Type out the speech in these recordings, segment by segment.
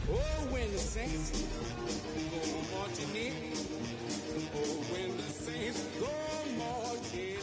Oh, when the saints go marching in. Oh, when the saints go marching in.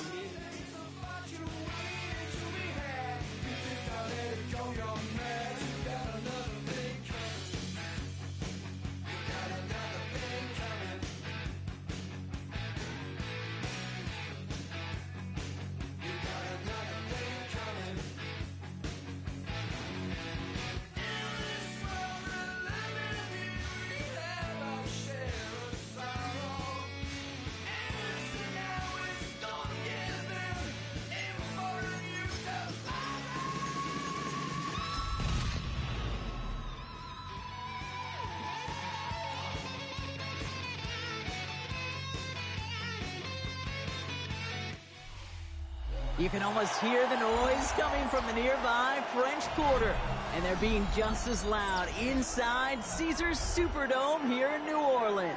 You can almost hear the noise coming from the nearby French Quarter. And they're being just as loud inside Caesars Superdome here in New Orleans.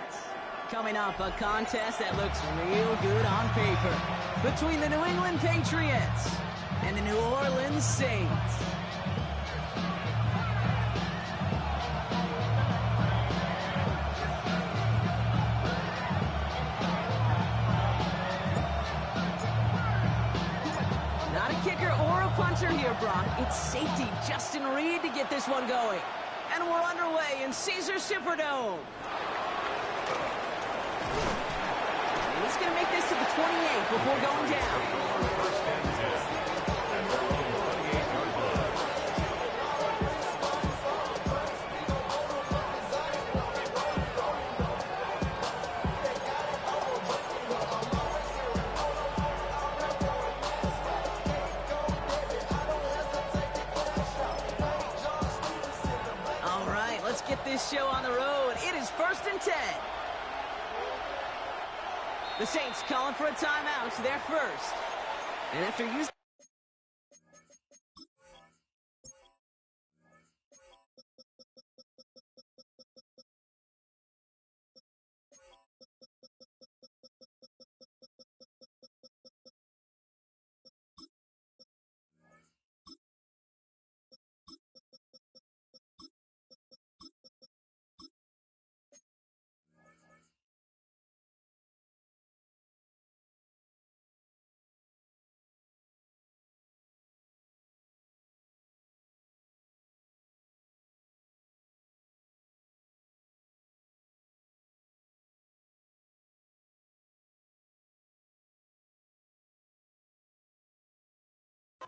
Coming up, a contest that looks real good on paper between the New England Patriots and the New Orleans Saints. Here, Brock. It's safety Justin Reed to get this one going. And we're underway in Caesars Superdome. And he's going to make this to the 28 before going down. Get this show on the road. It is 1st and 10. The Saints calling for a timeout. They're first. And after using...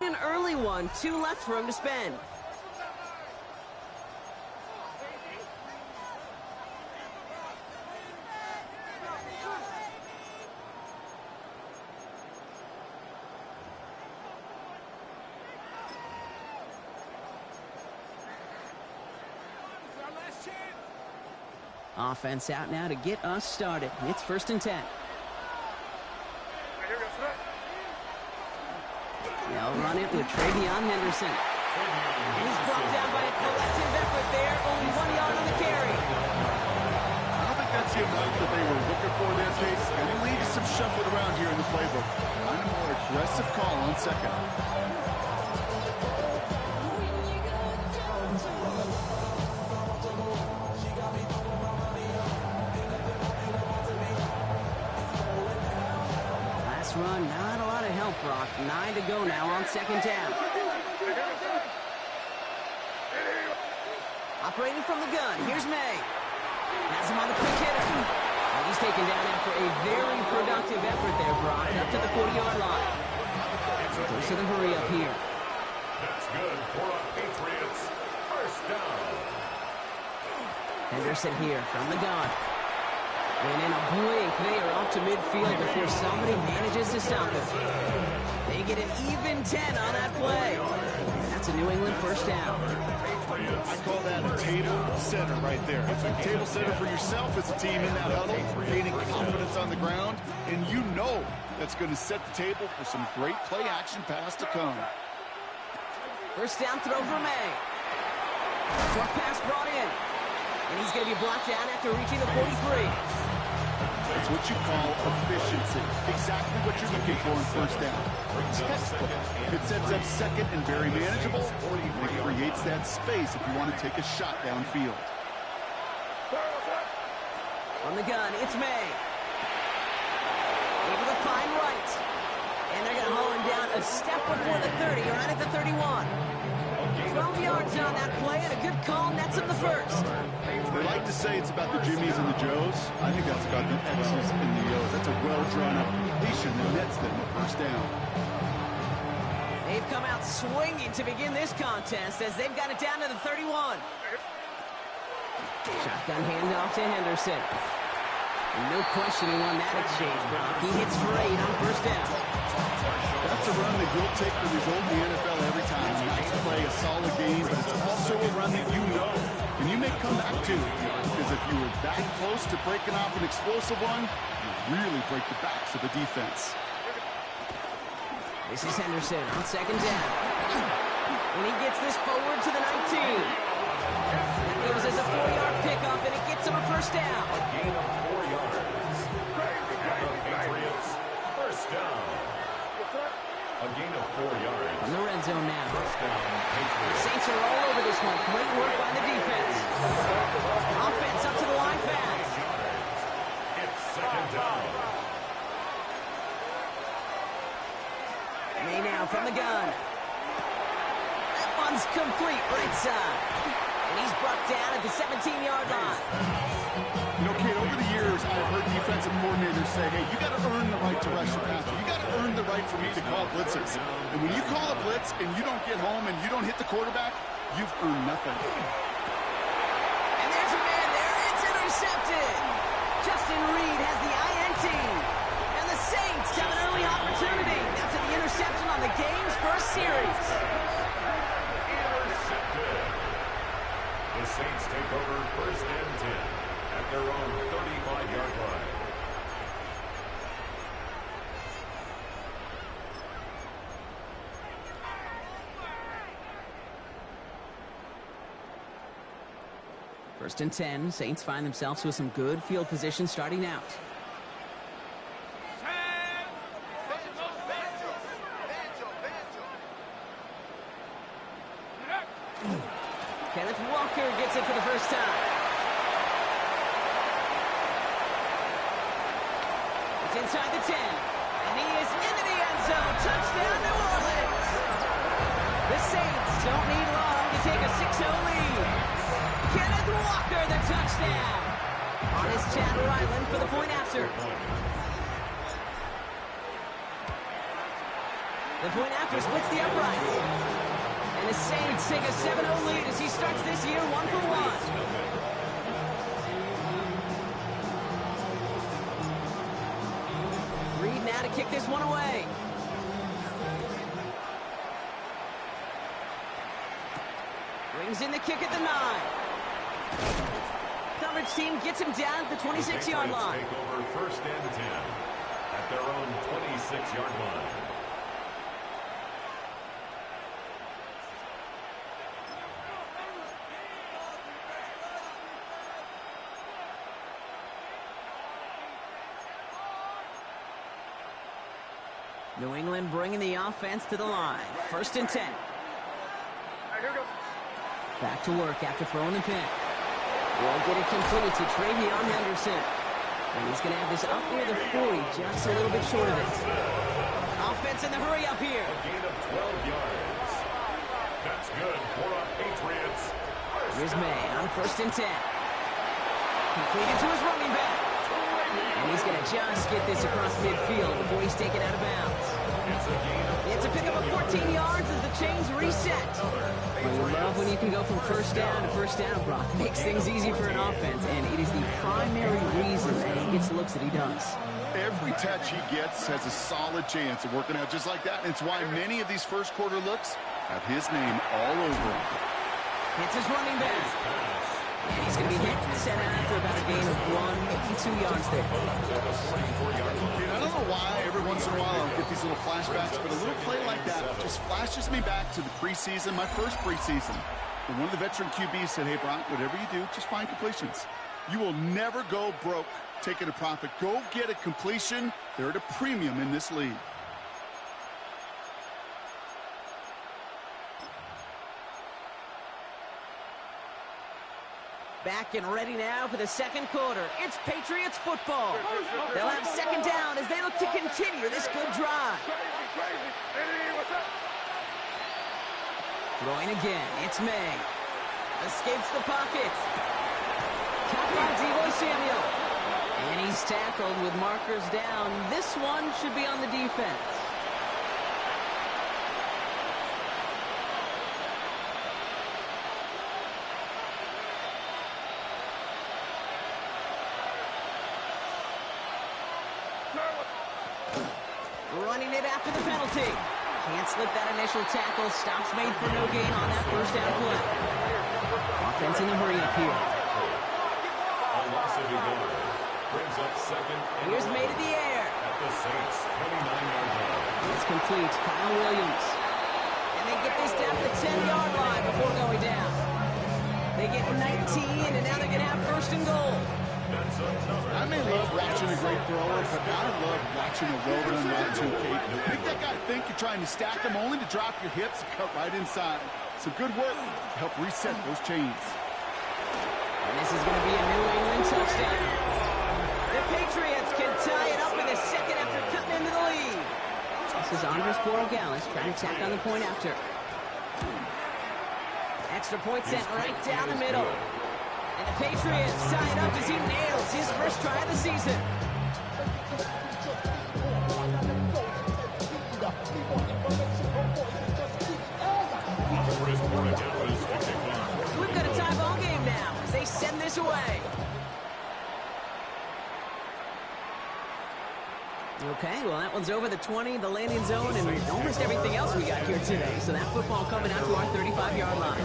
An early one, 2 left for him to spend. Offense out now to get us started. It's 1st and 10. They'll run it with Travion Henderson. And he's brought down by a collective effort there. Only 1 yard on the carry. I don't think that's the amount that they were looking for there, Chase. And you lead to some shuffling around here in the playbook. Kind of more aggressive call on second. Run, not a lot of help, Brock. 9 to go now on 2nd down. Operating from the gun, here's May. Has him on the quick hitter. And he's taken down after a very productive effort there, Brock, up to the 40-yard line. Goes to the hurry up here. That's good for a Patriots first down. Henderson here from the gun. And in a blink, they are up to midfield before somebody manages to stop him. They get an even 10 on that play. That's a New England first down. I call that a table setter right there. It's a table setter for yourself as a team in that huddle, gaining confidence on the ground, and you know that's going to set the table for some great play action pass to come. First down throw for May. Short pass brought in. And he's going to be blocked down after reaching the 43. That's what you call efficiency. Exactly what you're looking for in first down. Textbook. It sets up second and very manageable. It creates that space if you want to take a shot downfield. On the gun, it's May. Able to find right. And they're going to haul him down a step before the 30, right at the 31. 12 yards on that play, and a good call nets him the first. They like to say it's about the Jimmies and the Joes. I think that's about the X's and the O's. That's a well-drawn-up completion that nets them the first down. They've come out swinging to begin this contest as they've got it down to the 31. Shotgun handoff to Henderson. No question he won that exchange, Brock. He hits for 8 on first down. That's a run that you'll take the result in the NFL every time. A nice play, a solid game, but it's also a run that you know, and you may come back to. Because if you were that close to breaking off an explosive one, you really break the backs of the defense. This is Henderson on second down. And he gets this forward to the 19. That goes as a 4-yard pickup, and it gets him a first down. A gain of 4 yards. Patriots, first down. A gain of 4 yards. On the red zone now. First down, Patriots. The Saints are all over this one. Great work by the defense. Offense up to the line fast. It's second down. May now from the gun. That one's complete right side. And he's brought down at the 17-yard line. You know, Kate, over the years, I've heard defensive coordinators say, hey, you got to earn the right to rush your passer. You got to earn the right for me to call blitzes. And when you call a blitz and you don't get home and you don't hit the quarterback, you've earned nothing. And there's a man there. It's intercepted. Justin Reed has the INT. And the Saints have an early opportunity after the interception on the game's first series. Intercepted. The Saints take over first and 10 at their own 35-yard line. First and 10. Saints find themselves with some good field position starting out. Kenneth Walker gets it for the first time. It's inside the 10. And he is into the end zone. Touchdown, New Orleans. The Saints don't need long to take a 6-0 lead. Kenneth Walker, the touchdown. On his Chatter Island for the point after. The point after splits the uprights. And the Saints take a 7-0 lead as he starts this year 1-for-1. Reed now to kick this one away. Brings in the kick at the 9. Coverage team gets him down at the 26-yard line. Take over first and 10 at their own 26-yard line. New England bringing the offense to the line. First and 10. Back to work after throwing the pick. Will get it completed to Travion Henderson. And he's going to have this up near the 40, just a little bit short of it. Offense in the hurry up here. A gain of 12 yards. That's good for our Patriots. Here's May on first and 10. Completed to his running back. And he's going to just get this across midfield before he's taken out of bounds. It's a pickup of 14 yards as the chains reset. Well, you love when you can go from first down to first down, Brock. Makes things easy for an offense, and it is the primary reason that he gets looks that he does. Every touch he gets has a solid chance of working out just like that. And it's why many of these first quarter looks have his name all over them. It's his running back. And he's going to be hit and sent out after about a gain of 1 2 yards there. And I don't know why every once in a while I'll get these little flashbacks, but a little play like that just flashes me back to the preseason, my first preseason. And one of the veteran QBs said, hey, Brock, whatever you do, just find completions. You will never go broke taking a profit. Go get a completion. They're at a premium in this league. Back and ready now for the second quarter. It's Patriots football. They'll have second down as they look to continue this good drive. Throwing again, it's May. Escapes the pocket. Caught by Deebo Samuel. And he's tackled with markers down. This one should be on the defense. Running it after the penalty. Can't slip that initial tackle. Stops made for no gain on that first down play. Offense in a hurry up here. A loss of 11 brings up second. Here's made in the air. At the Saints' 29-yard line. It's complete. Kyle Williams. And they get this down to the 10-yard line before going down. They get 19, and now they're going to have first and goal. I may love watching a great thrower, but I love watching a well-run route too, Kate. Make that guy think you're trying to stack him only to drop your hips and cut right inside. Some good work to help reset those chains. And this is going to be a New England touchdown. The Patriots can tie it up in the second after cutting into the lead. This is Andres Borregales trying to tack on the point after. Extra point sent right down the middle. And the Patriots tie it up as he nails his first try of the season. We've got a tie ball game now as they send this away. Okay, well, that one's over the 20, the landing zone, and almost everything else we got here today. So that football coming out to our 35-yard line.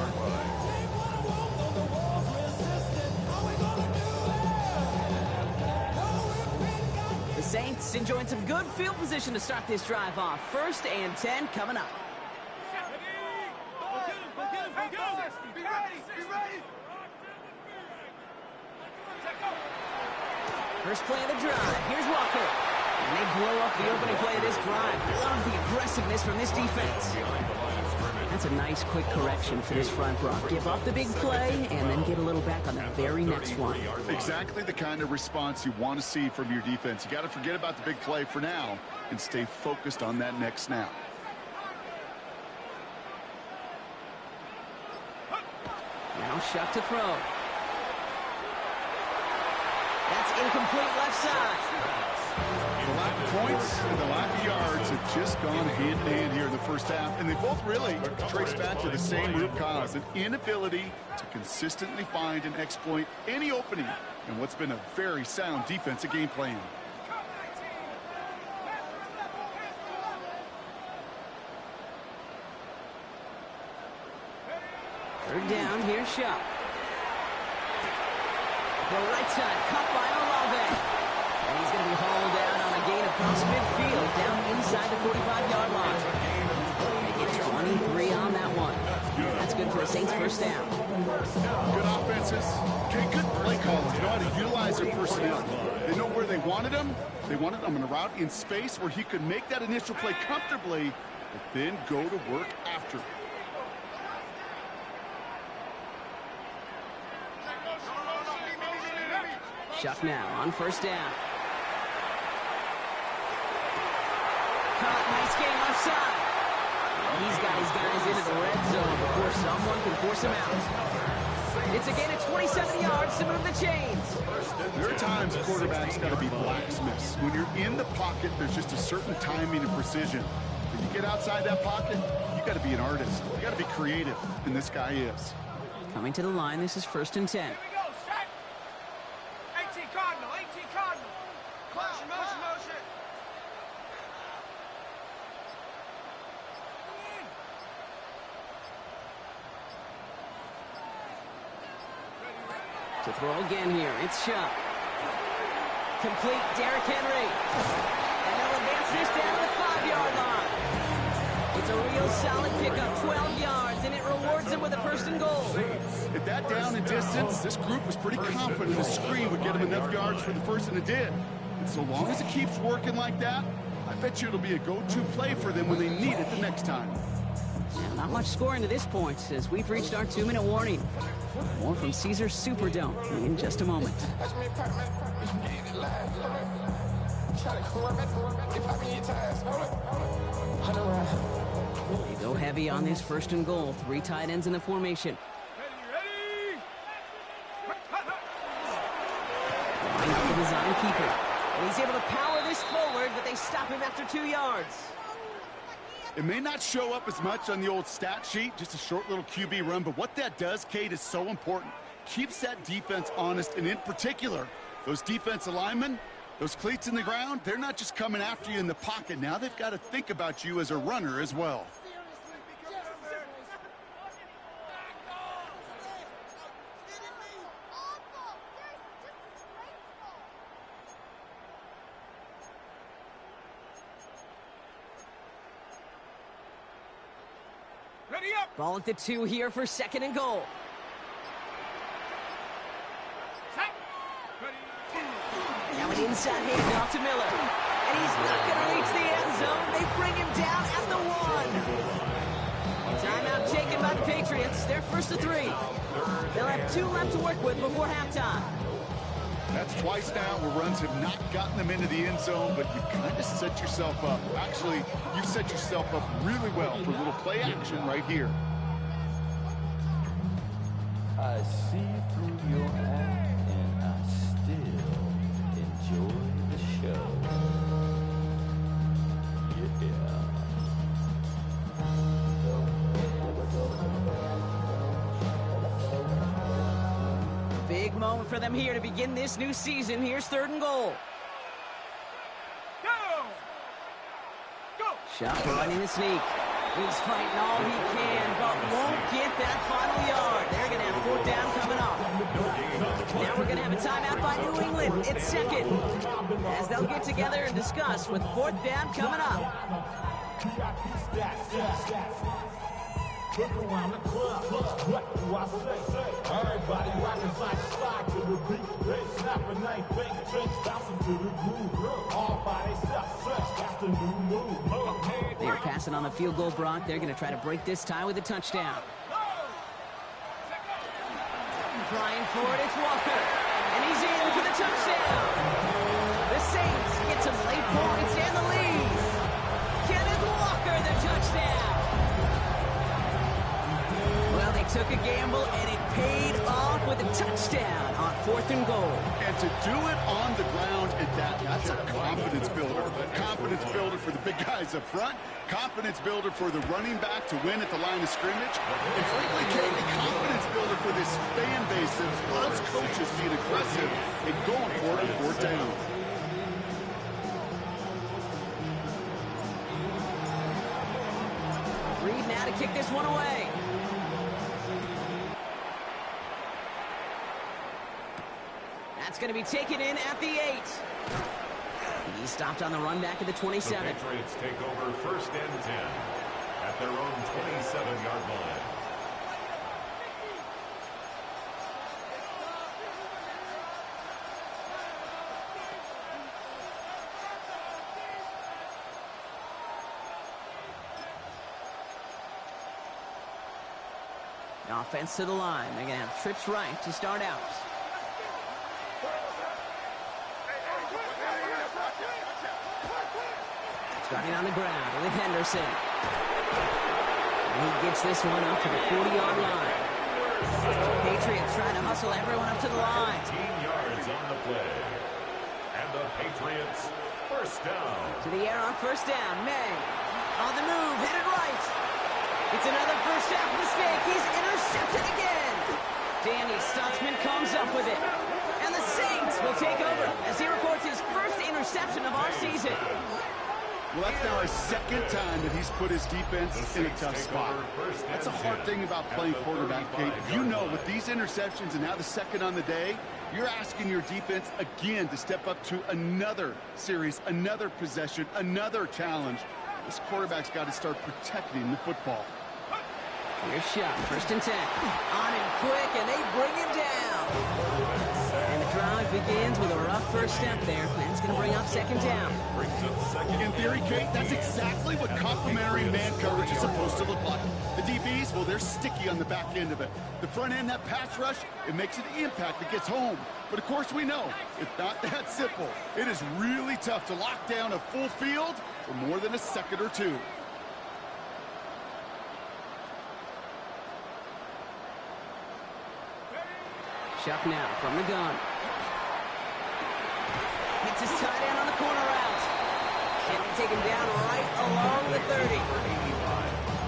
The Saints enjoying some good field position to start this drive off. 1st and 10 coming up. First play of the drive. Here's Walker. And they blow up the opening play of this drive. Love the aggressiveness from this defense. That's a nice quick correction for this front, Brock. Give up the big play and then get a little back on the very next one. Exactly the kind of response you want to see from your defense. You got to forget about the big play for now and stay focused on that next snap. Now Shuck to throw. That's incomplete left side. The lack of points and the lack of yards have just gone hand in hand here in the first half, and they both really trace back to the same root cause, an inability to consistently find and exploit any opening in what's been a very sound defensive game plan. Third down, here's Shuck. The right side, cut by Olave. And he's going to be hauled down on a gain across midfield, down inside the 45-yard line. They get 23 on that one. That's good for a Saints first down. Good offenses. Okay, good play callers. They know how to utilize their personnel. They know where they wanted them. They wanted them in a route in space where he could make that initial play comfortably, but then go to work after. Shuck now on first down. Caught, nice game offside. He's got his guys into the red zone before someone can force him out. It's a gain of 27 yards to move the chains. There are times quarterbacks got to be blacksmiths. When you're in the pocket, there's just a certain timing and precision. When you get outside that pocket, you got to be an artist. You got to be creative, and this guy is. Coming to the line, this is 1st and 10. To throw again here, it's Shuck. Complete, Derrick Henry. And they'll advance this down to the 5-yard line. It's a real solid pickup, 12 yards, and it rewards them with a first and goal. At that down and distance, this group was pretty confident the screen would get them enough yards for the first, and it did. And so long as it keeps working like that, I bet you it'll be a go-to play for them when they need it the next time. Yeah, not much scoring to this point, as we've reached our 2-minute warning. More from Caesars Superdome in just a moment. They go heavy on this 1st and goal. 3 tight ends in the formation. Line up the design keeper. And he's able to power this forward, but they stop him after 2 yards. It may not show up as much on the old stat sheet, just a short little QB run, but what that does, Kate, is so important. Keeps that defense honest, and in particular, those defensive linemen, those cleats in the ground, they're not just coming after you in the pocket. Now they've got to think about you as a runner as well. Ball at the 2 here for 2nd and goal. Now an inside handoff to Miller. And he's not going to reach the end zone. They bring him down at the 1. Timeout taken by the Patriots. They're 1st and 3. They'll have 2 left to work with before halftime. That's twice now where runs have not gotten them into the end zone, but you've kind of set yourself up. Actually, you set yourself up really well for a little play action right here. I see through your act and I still enjoy the show. Big moment for them here to begin this new season. Here's 3rd and goal. Shot running the sneak. He's fighting all he can, but won't get that final yard. They're going to have 4th down coming up. Now we're going to have a timeout by New England. It's 2nd. As they'll get together and discuss with 4th down coming up. Look around the club, what do I say? Everybody rockin' like slide to the beat. They snapping, ain't fake drinks, bouncing to the groove. All by themselves, that's the new move. They're passing on the field goal, Brock. They're going to try to break this tie with a touchdown. Flying for it, it's Walker. And he's in for the touchdown. The Saints get some late points and the lead. Kenneth Walker, the touchdown. Well, they took a gamble, and it paid off with a touchdown on 4th and goal. And to do it on the ground at that's a confidence builder. Confidence builder for the big guys up front. Confidence builder for the running back to win at the line of scrimmage. And frankly, Katie, confidence builder for this fan base that loves coaches being aggressive and going for it on 4th down. Reed now to kick this one away. That's going to be taken in at the 8. He stopped on the run back at the 27. The Patriots take over 1st and 10 at their own 27-yard line. Offense to the line. They're going to have trips right to start out. Starting on the ground with Henderson. And he gets this one up to the 40-yard line. Patriots trying to hustle everyone up to the line. 15 yards on the play. And the Patriots 1st down. To the air on 1st down. May on the move, headed right. It's another 1st half mistake. He's intercepted again. Danny Stutzman comes up with it. And the Saints will take over as he records his 1st interception of our season. Well, that's now his 2nd time that he's put his defense in a tough spot. That's a hard thing about playing quarterback, Kate. You know, with these interceptions and now the 2nd on the day, you're asking your defense again to step up to another series, another possession, another challenge. This quarterback's got to start protecting the football. Here's shot, 1st and 10. On and quick, and they bring him down. And the drive begins with a rough first step there. That's going to bring up second down. In theory, Kate, that's exactly what complementary man coverage is supposed to look like. The DBs, well, they're sticky on the back end of it. The front end, that pass rush, it makes an impact that gets home. But of course we know, it's not that simple. It is really tough to lock down a full field for more than a second or two. Chuck now from the gun. Gets his tight end on the corner route. And they take him down right along the 30.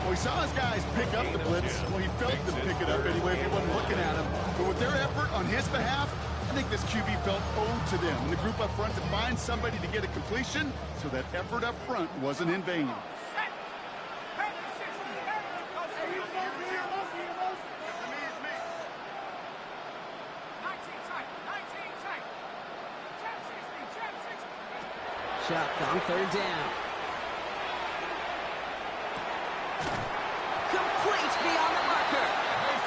Well, he saw his guys pick up the blitz. Well, he felt them pick it up anyway if he wasn't looking at him. But with their effort on his behalf, I think this QB felt owed to them. And the group up front to find somebody to get a completion, so that effort up front wasn't in vain. Chuck on third down. Complete beyond the marker.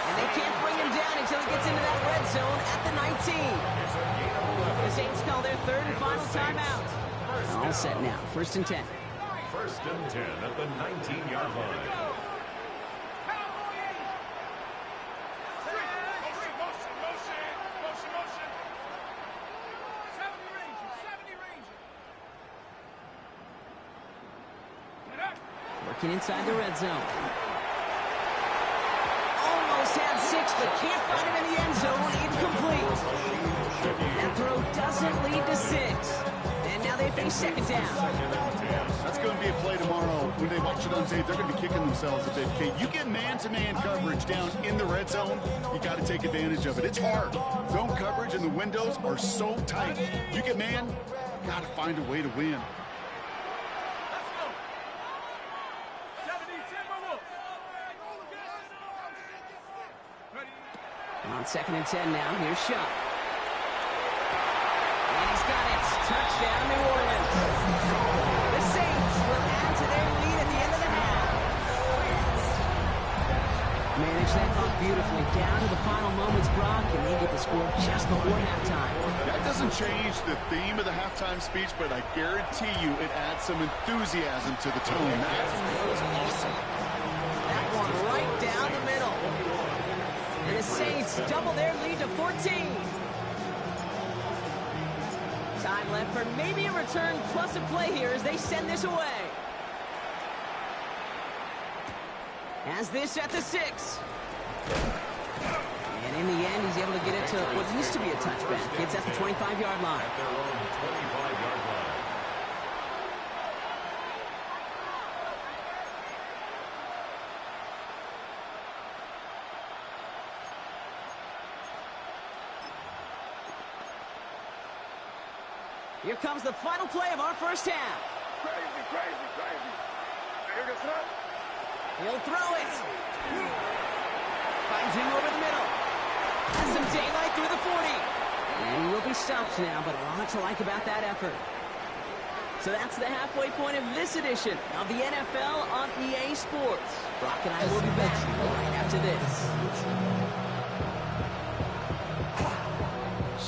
And they can't bring him down until he gets into that red zone at the 19. The Saints call their third and final timeout. All set now. First and 10. First and 10 at the 19-yard line. Working inside the red zone. Almost had 6, but can't find him in the end zone. Incomplete. That throw doesn't lead to 6. And now they face second down. That's going to be a play tomorrow. When they watch it on tape, they're going to be kicking themselves a bit, Kate. You get man-to-man coverage down in the red zone, you got to take advantage of it. It's hard. Zone coverage and the windows are so tight. You get man, got to find a way to win. On second and 10 now, here's Shuck. And he's got it. Touchdown, New Orleans. The Saints will add to their lead at the end of the half. Manage that clock beautifully down to the final moments, Brock, and they get the score just before halftime. That doesn't change the theme of the halftime speech, but I guarantee you it adds some enthusiasm to the tone. That was awesome. That one right down the middle. And the Saints double their lead to 14. Time left for maybe a return plus a play here as they send this away. Has this at the 6. And in the end, he's able to get it to what used to be a touchback. It's at the 25-yard line. At their own 25-yard line. Here comes the final play of our first half. Crazy, crazy, crazy. Here goes up. He'll throw it. Finds him over the middle. Has some daylight through the 40. And he will be stopped now, but a lot to like about that effort. So that's the halfway point of this edition of the NFL on EA Sports. Brock and I will be back right after this.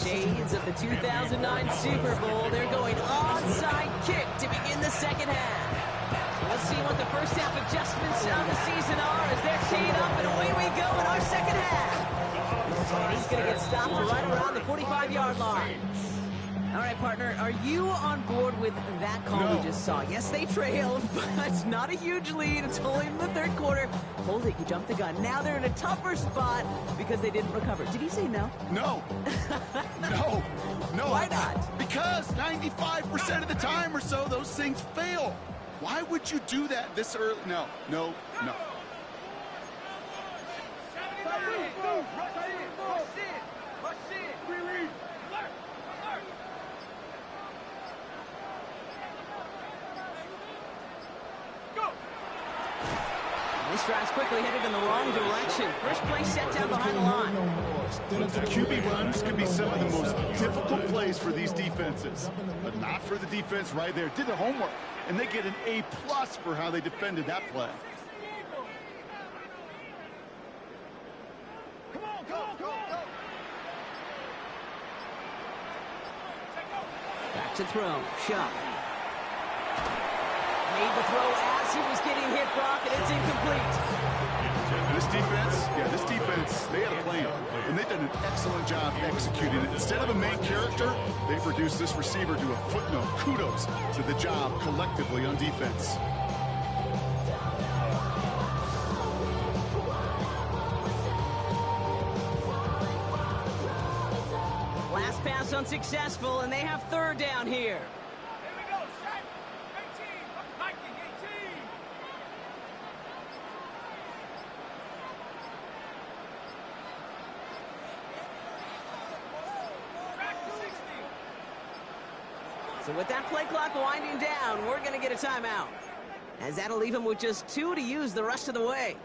Shades of the 2009 Super Bowl. They're going onside kick to begin the second half. Let's see what the first half adjustments of the season are as they're teed up, and away we go in our second half. And he's going to get stopped right around the 45-yard line. All right, partner, are you on board with that call we just saw? Yes, they trailed, but it's not a huge lead. It's only in the third quarter. Hold it, you jumped the gun. Now they're in a tougher spot because they didn't recover. Did he say no? No. No. Why not? Because 95% of the time or so, those things fail. Why would you do that this early? No. This drive's quickly headed in the wrong direction. First play set down behind the line. The QB runs could be some of the most difficult plays for these defenses, but not for the defense right there. Did their homework, and they get an A+ for how they defended that play. To throw. Shuck. Made the throw as he was getting hit, Brock, and it's incomplete. This defense, they had a plan, and they did an excellent job executing it. Instead of a main character, they've reduced this receiver to a footnote. Kudos to the job collectively on defense. Last pass unsuccessful, and they have third down here. So with that play clock winding down, we're going to get a timeout, as that'll leave him with just 2 to use the rest of the way.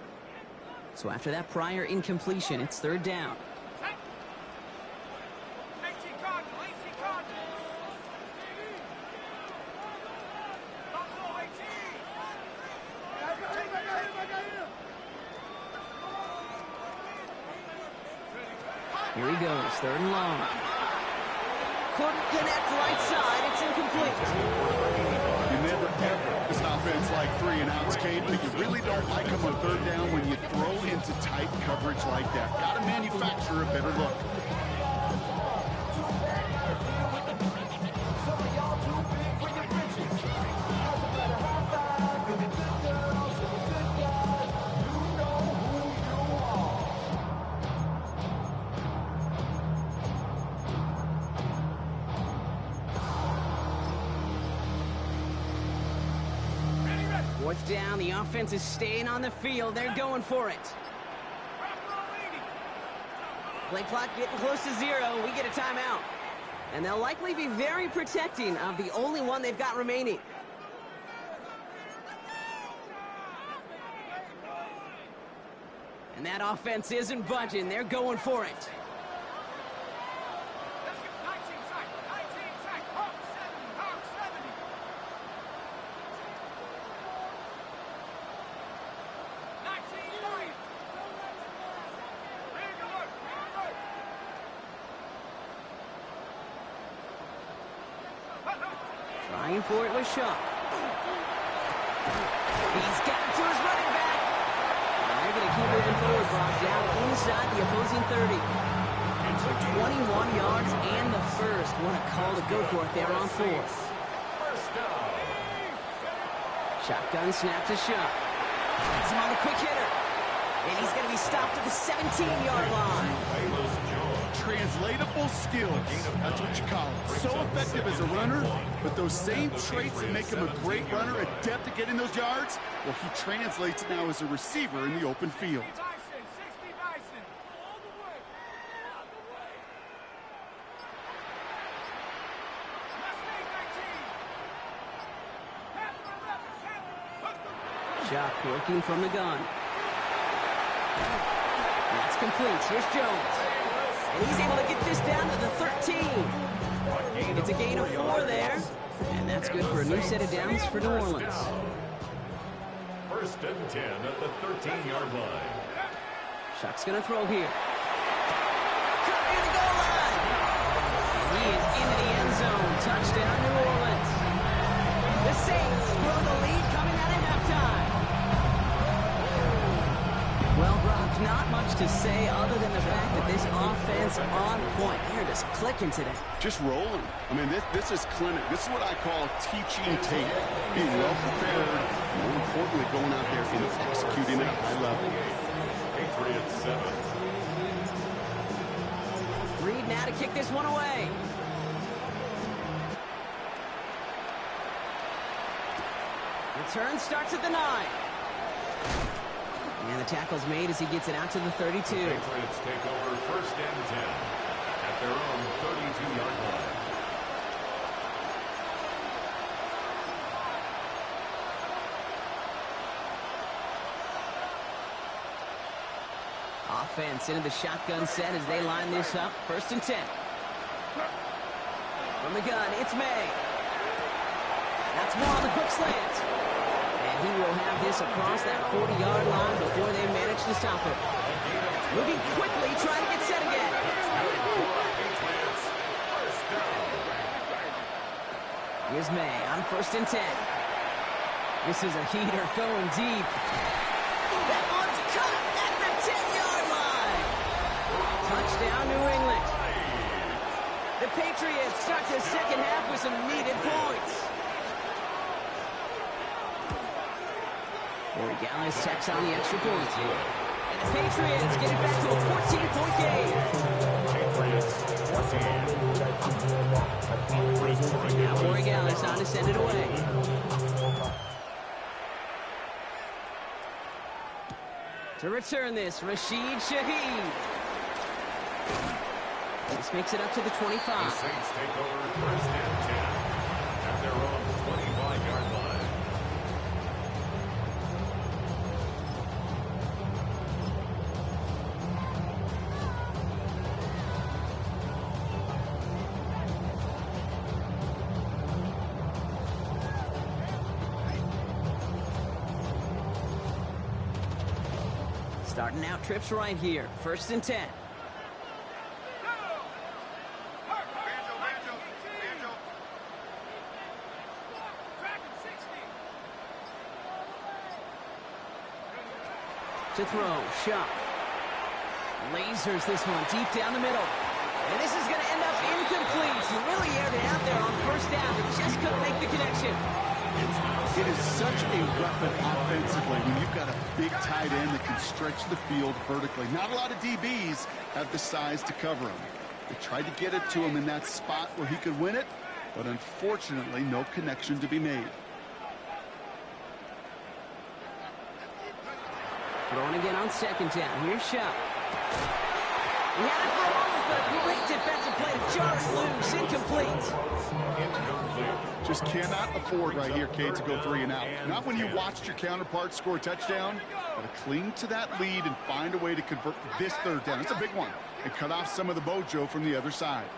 So after that prior incompletion, it's third down. Here he goes, third and long. Couldn't connect right side. It's incomplete. You never, ever, this offense like 3-and-outs, Kate, but you really don't like them on third down when you throw into tight coverage like that. Got to manufacture a better look. Fourth down, the offense is staying on the field. They're going for it. Play clock getting close to 0. We get a timeout. And they'll likely be very protecting of the only one they've got remaining. And that offense isn't budging. They're going for it. Trying for it with Shuck. He's got to his running back. And they're going to keep moving forward, Brock, down inside the opposing 30. For 21 yards and the first. What a call to go for it there on fourth. Shotgun snap to Shuck. Gets him on the quick hitter. And he's going to be stopped at the 17-yard line. Translatable skills, that's what you call it. So effective as a runner, but those same traits that make him a great runner, adept at getting those yards, well, he translates now as a receiver in the open field. Shuck working from the gun. That's complete. Here's Jones. And he's able to get this down to the 13. It's a gain of 4 there. And that's good for a new set of downs for New Orleans. First and 10 at the 13-yard line. Shuck's going to throw here. Cut near the goal line. And he is into the end zone. Touchdown, New Orleans. The Saints grow the lead coming out of halftime. Well, Brock, not much to say other than the fact that this offense on point. They're just clicking today. Just rolling. I mean, this is clinic. This is what I call teaching tape. Being well prepared, more importantly, going out there and executing at a high level. Patriots 7. Reed now to kick this one away. Return starts at the 9. And the tackle's made as he gets it out to the 32. The Patriots take over first and 10 at their own 32-yard line. Offense into the shotgun set as they line this up. First and 10. From the gun, it's May. That's more on the quick slant. And he will have this across that 40-yard line before they manage to stop it. Moving quickly, trying to get set again. is May on 1st and 10. This is a heater going deep. That one's cut at the 10-yard line. Touchdown, New England. The Patriots start the second half with some needed points. Corey Gallis checks on the extra point. And the Patriots get it back to a 14-point game. Now Corey Gallis on to send it away. To return this, Rashid Shaheed. This makes it up to the 25. The Saints take over 1st and 10 at their own 25-yard line. Starting out trips right here. 1st and 10. To throw, Shuck. Lasers this one deep down the middle. And this is going to end up incomplete. He really aired it out there on 1st down, but just couldn't make the connection. It is such a weapon offensively when you've got a big tight end that can stretch the field vertically. Not a lot of DBs have the size to cover him. They tried to get it to him in that spot where he could win it, but unfortunately, no connection to be made. Throwing again on 2nd down. Here's Shuck. He had it for a moment, but a great defensive play to jar it loose. Incomplete. Just cannot afford right here, Kate, to go 3 and out. Not when you watched your counterpart score a touchdown. Got to cling to that lead and find a way to convert this 3rd down. It's a big one. And cut off some of the mojo from the other side.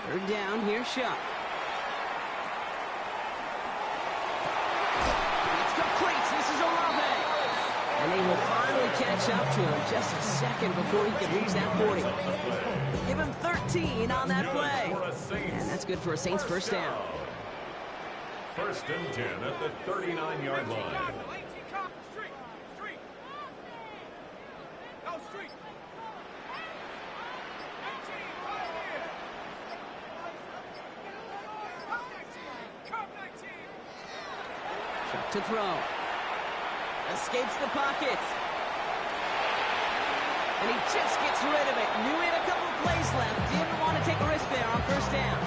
Third down, here's Shuck. It's complete. This is Olave. And they will finally catch up to him just a second before he can reach that 40. Give him 13 on that play. And that's good for a Saints 1st down. 1st and 10 at the 39-yard line. To throw. Escapes the pocket. And he just gets rid of it. Knew he had a couple of plays left. Didn't want to take a risk there on 1st down.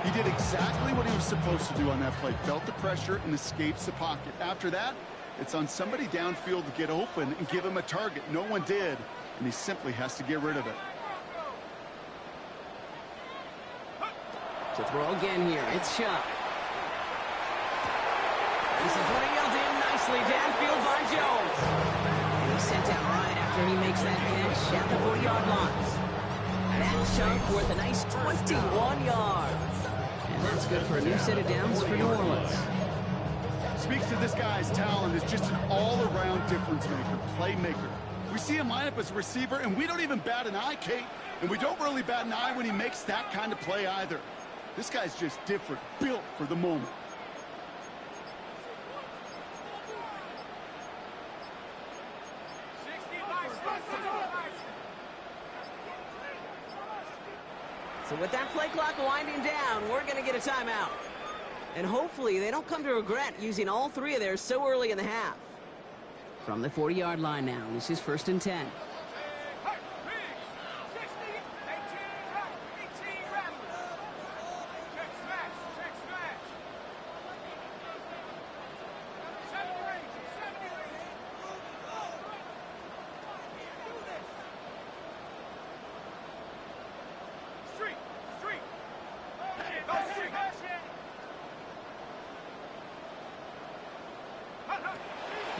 He did exactly what he was supposed to do on that play. Felt the pressure and escapes the pocket. After that, it's on somebody downfield to get open and give him a target. No one did, and he simply has to get rid of it. To throw again here. It's Shuck. This is reeled in nicely downfield by Jones. And he's sent out right after he makes that catch at the 40-yard line. That chunk worth a nice 21 yards. And that's good for a new set of downs for New Orleans. Speaks to this guy's talent as just an all-around difference maker, playmaker. We see him line up as a receiver, and we don't even bat an eye, Kate. And we don't really bat an eye when he makes that kind of play either. This guy's just different, built for the moment. So with that play clock winding down, we're going to get a timeout. And hopefully they don't come to regret using all 3 of theirs so early in the half. From the 40-yard line now, this is 1st and 10.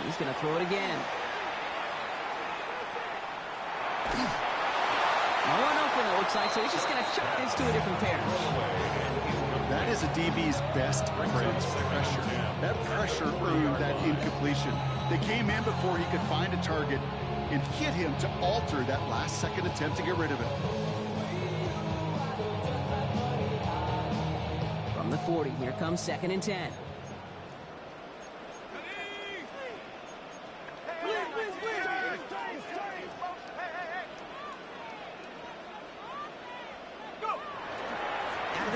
He's going to throw it again. No one open, it looks like, so he's just going to chuck this to a different pair. That is a DB's best friend, pressure. That pressure earned that incompletion. They came in before he could find a target and hit him to alter that last-second attempt to get rid of it. From the 40, here comes 2nd and 10.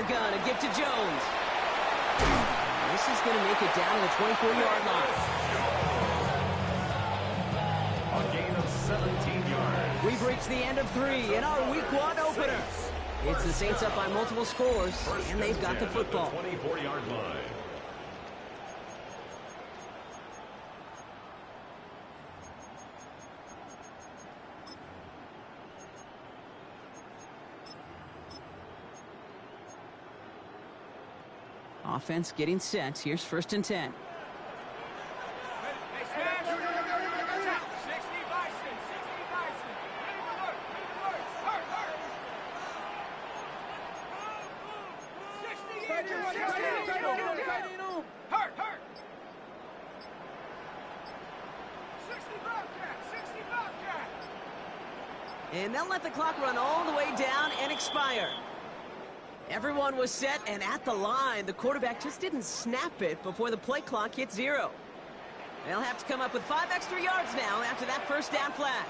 Gun, a give to Jones. This is going to make it down to the 24-yard line. A gain of 17 yards. We've reached the end of 3 in our Week 1 opener. It's the Saints up by multiple scores, and they've got the football. 24-yard line. Offense getting set. Here's 1st and 10. And they'll let the clock run all the way down and expire. Everyone was set and at the line. The quarterback just didn't snap it before the play clock hit 0. They'll have to come up with 5 extra yards now after that first down flag.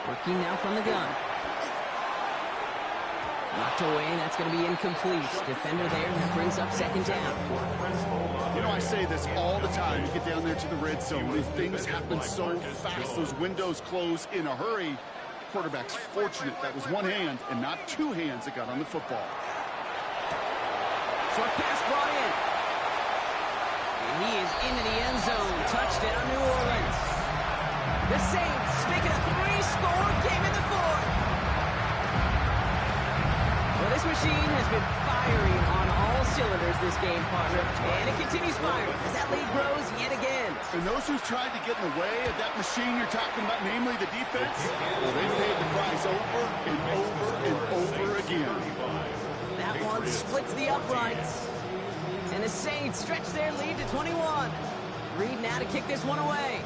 Working now from the gun. Knocked away, and that's going to be incomplete. Defender there, and that brings up 2nd down. You know, I say this all the time. You get down there to the red zone. These things happen so fast. Those windows close in a hurry. Quarterback's fortunate that was one hand and not 2 hands that got on the football. Short pass brought in. And he is into the end zone. Touchdown, New Orleans. The Saints make it a 3-score game in the 4th. Well, this machine has been firing on all cylinders this game, partner. And it continues firing as that lead grows yet again. And those who've tried to get in the way of that machine you're talking about, namely the defense, well, they paid the price over and over and over again. That one splits the uprights. And the Saints stretch their lead to 21. Reed now to kick this one away.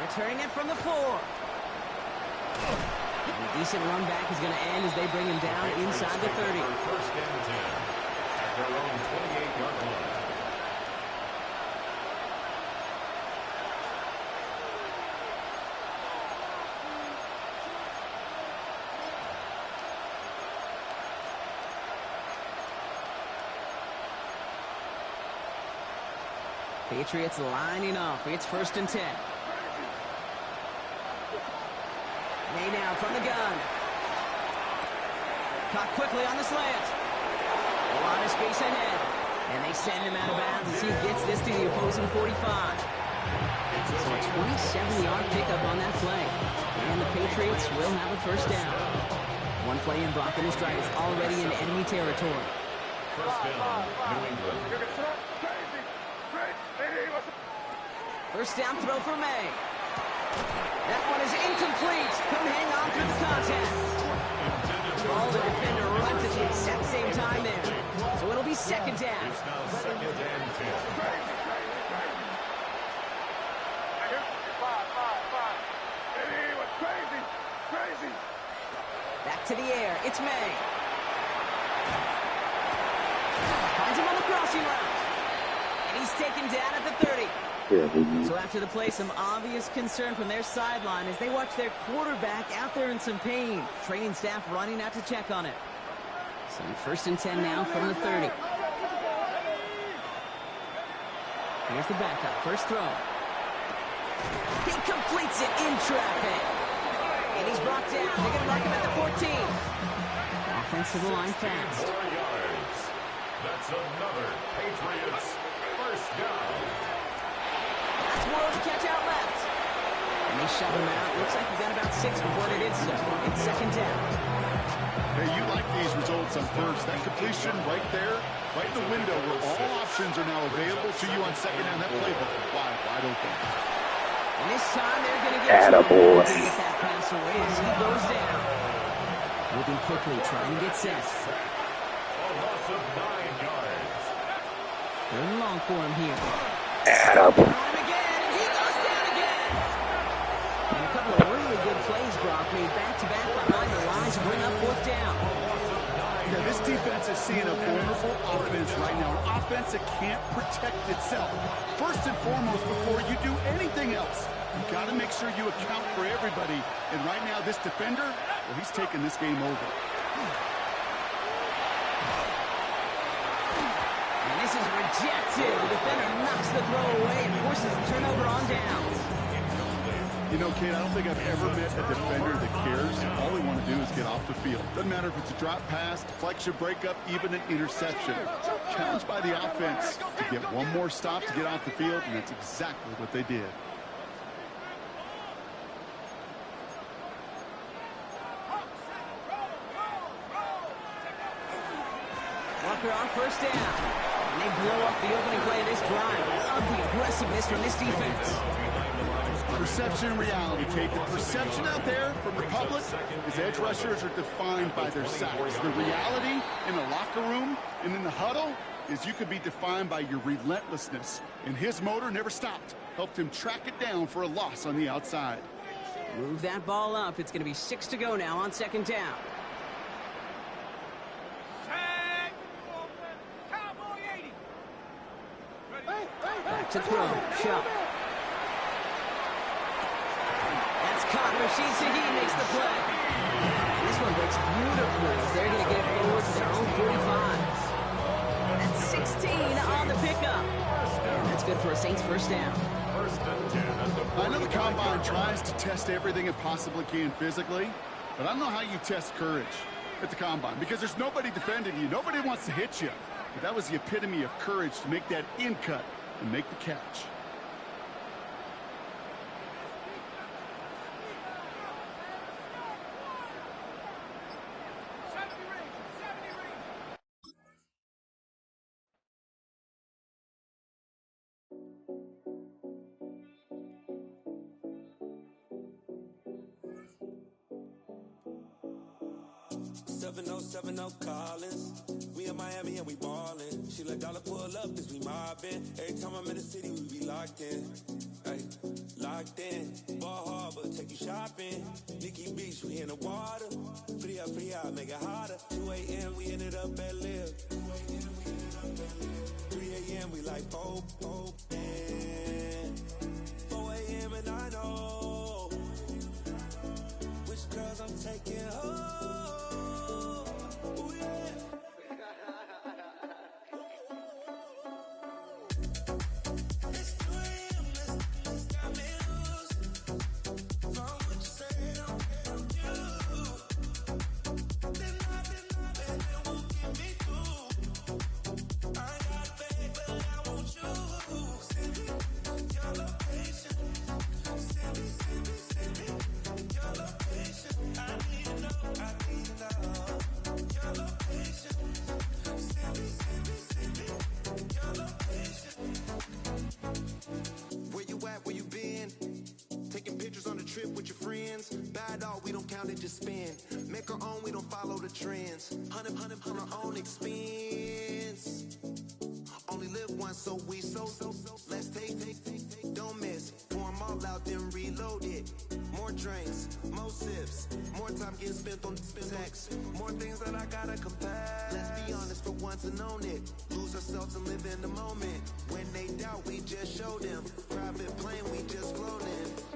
Returning it from the 4. And a decent run back is going to end as they bring him down inside the 30. 1st and 10 at their own 28-yard line. Patriots lining up. It's 1st and 10. May now from the gun. Caught quickly on the slant. A lot of space ahead. And they send him out of bounds as he gets this to the opposing 45. So a 27-yard pickup on that play. And the Patriots will have a 1st down. One play in block in this drive is already in enemy territory. 1st down, New England. 1st down throw for May. That one is incomplete. Couldn't hang on through the contact. Ball the defender runs at the exact same time there. So it'll be 2nd down. It's now 2nd and 10. Back to the air. It's May. Finds him on the crossing route. And he's taken down at the 30. So after the play, some obvious concern from their sideline as they watch their quarterback out there in some pain. Training staff running out to check on it. So 1st and 10 now from the 30. Here's the backup. First throw. He completes it in traffic. And he's brought down. They're going to mark him at the 14. Offensive line fast. 4 yards. That's another Patriots 1st down. last world to catch out left. And they shut him out. Looks like he got about 6 before they did so. It's second down. Hey, you like these results on first. That completion right there, right in the window where all options are now available to you on second down. That playbook wide open. And this time they're going to get that pass away as he goes down. Moving quickly, trying to get set. A loss of 9 yards. Third and long for him here. Attaboy. Again, and he goes down again. And a couple of really good plays, Brock, made back-to-back behind the lines to bring up fourth down. Yeah, this defense is seeing a vulnerable offense right now. An offense that can't protect itself. First and foremost, before you do anything else, you got to make sure you account for everybody. And right now, this defender, well, he's taking this game over. And this is rejected. The defender knocks the throw away and forces a turnover on downs. You know, Kate, I don't think I've ever met a defender that cares. All they want to do is get off the field. Doesn't matter if it's a drop pass, deflection, breakup, even an interception. Challenged by the offense to get one more stop to get off the field, and that's exactly what they did. Walker on first down. And they blow up the opening play of this drive. Love the aggressiveness from this defense. Perception and reality, Kate. The perception out there from the public is edge rushers are defined by their sacks. The reality in the locker room and in the huddle is you could be defined by your relentlessness. And his motor never stopped. Helped him track it down for a loss on the outside. Move that ball up. It's going to be 6 to go now on second down. Back to throw. Chuck. That's caught. Rashid Shaheed makes the play. And this one breaks beautifully as they're going to get it forward to their own 45. That's 16 on the pickup. And that's good for a Saints first down. I know the Combine tries to test everything it possibly can physically, but I don't know how you test courage at the Combine because there's nobody defending you. Nobody wants to hit you. But that was the epitome of courage to make that in cut and make the catch. Collins. We in Miami and we ballin'. She let dollar pull up as we mobbin'. Every time I'm in the city, we be locked in. Ay, locked in. Ball Harbor, take you shopping. Nikki Beach, we in the water. Free up, make it hotter. 2 a.m. we ended up at Live. 3 a.m. we like Pope. 4 a.m. and I know which girls I'm taking home. Just spin, make our own, we don't follow the trends. 100 on our own expense. Only live once, so we so. Let's take, don't miss. Pour them all out, then reload it. More drinks, more sips, more time getting spent on text. More things that I gotta confess. Let's be honest for once and own it. Lose ourselves and live in the moment. When they doubt, we just show them. Private plane, we just float in.